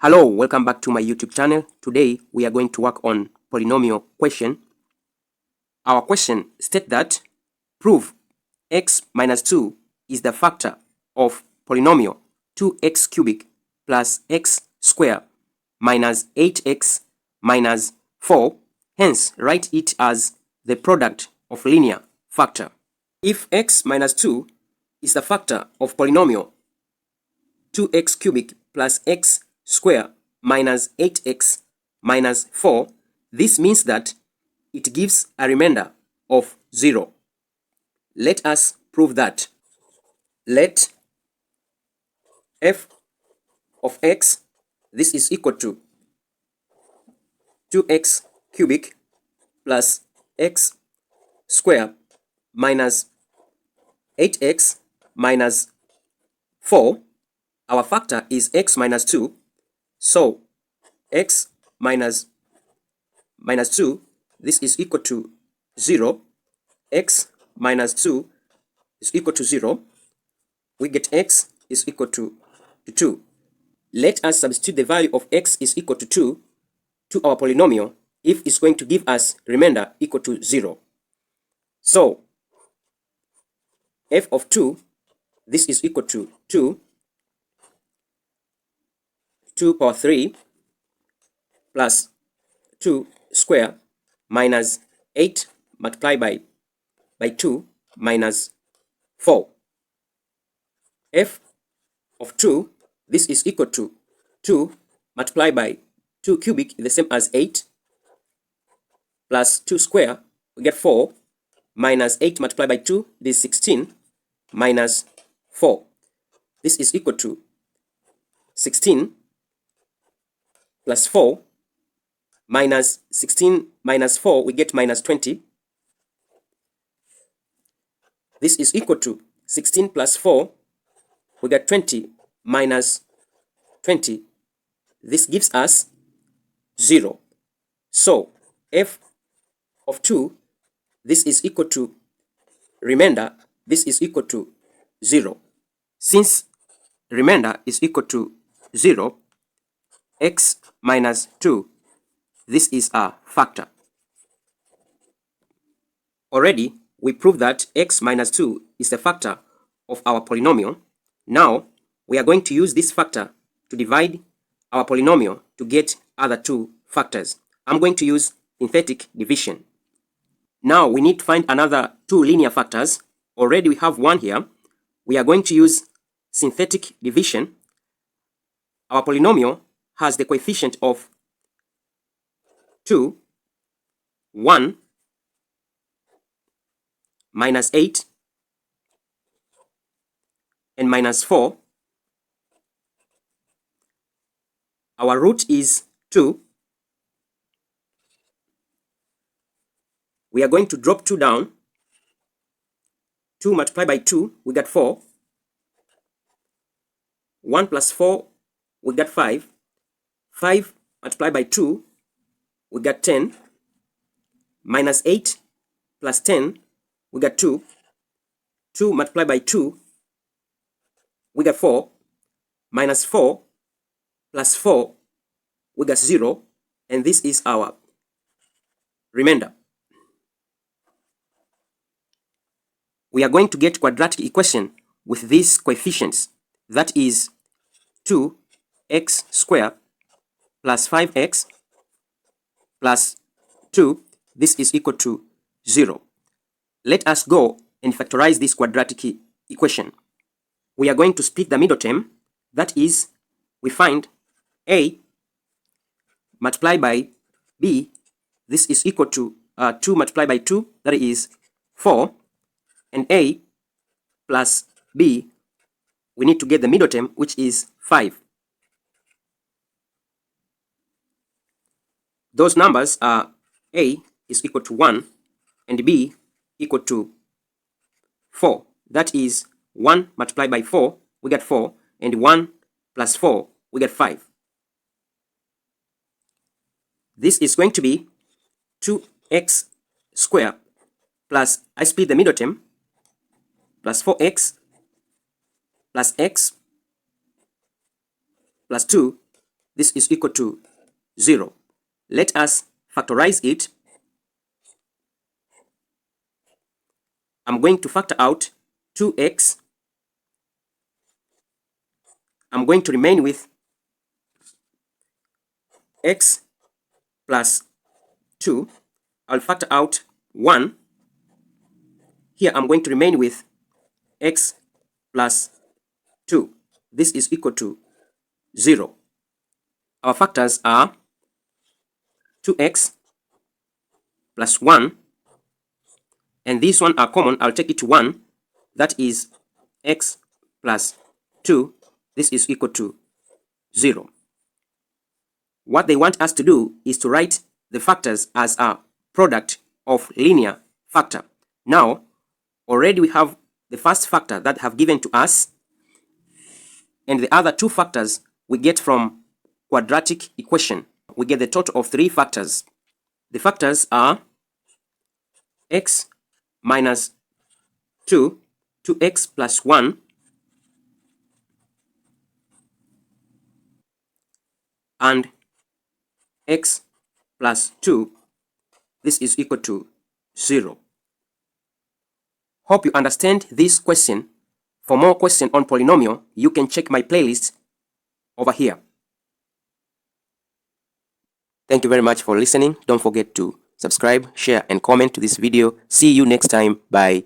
Hello, welcome back to my YouTube channel. Today we are going to work on polynomial question. Our question states that prove x minus 2 is the factor of polynomial 2x cubic plus x square minus 8x minus 4. Hence, write it as the product of linear factor. If x minus 2 is the factor of polynomial 2x cubic plus x square minus 8x minus 4, this means that it gives a remainder of 0. Let us prove that. Let f of x, this is equal to 2x cubic plus x square minus 8x minus 4. Our factor is x minus 2. So x minus 2, this is equal to 0. X minus 2 is equal to 0. We get x is equal to 2. Let us substitute the value of x is equal to 2 to our polynomial if it's going to give us remainder equal to 0. So f of 2, this is equal to 2 power 3 plus 2 square minus 8 multiplied by 2 minus 4. F of 2, this is equal to 2 multiplied by 2 cubic is the same as 8 plus 2 square, we get 4 minus 8 multiplied by 2, this is 16 minus 4. This is equal to 16 plus 4 minus 16 minus 4, we get minus 20. This is equal to 16 plus 4, we get 20 minus 20. This gives us 0. So f of 2, this is equal to remainder, this is equal to 0. Since remainder is equal to 0, x minus 2, this is a factor. Already, we proved that x minus 2 is the factor of our polynomial. Now, we are going to use this factor to divide our polynomial to get other two factors. I'm going to use synthetic division. Now, we need to find another two linear factors. Already we have one here. We are going to use synthetic division. Our polynomial has the coefficient of 2, 1, minus 8, and minus 4. Our root is 2. We are going to drop 2 down. 2 multiplied by 2, we got 4. 1 plus 4, we got 5. 5 multiplied by 2, we got 10. Minus 8 plus 10, we got 2. 2 multiplied by 2, we got 4. Minus 4 plus 4, we got 0. And this is our remainder. We are going to get quadratic equation with these coefficients. That is 2x squared plus 5x plus 2. This is equal to 0. Let us go and factorize this quadratic equation. We are going to split the middle term. That is, we find a multiplied by b. This is equal to 2 multiplied by 2. That is 4. And a plus b, we need to get the middle term, which is 5. Those numbers are a is equal to 1 and b equal to 4. That is 1 multiplied by 4, we get 4, and 1 plus 4, we get 5. This is going to be 2x squared plus, I split the middle term, plus 4x plus x plus 2 This is equal to 0. Let us factorize it. I'm going to factor out 2x. I'm going to remain with x plus 2. I'll factor out 1. Here I'm going to remain with x plus 2. This is equal to 0. Our factors are 2x plus 1, and these one are common. I'll take it to 1. That is x plus 2. This is equal to 0. What they want us to do is to write the factors as a product of linear factor. Now, already we have the first factor that have given to us, and the other two factors we get from quadratic equation. We get the total of 3 factors. The factors are x minus 2, 2x plus 1, and x plus 2. This is equal to 0. Hope you understand this question. For more questions on polynomial, you can check my playlist over here. Thank you very much for listening. Don't forget to subscribe, share, and comment to this video. See you next time. Bye.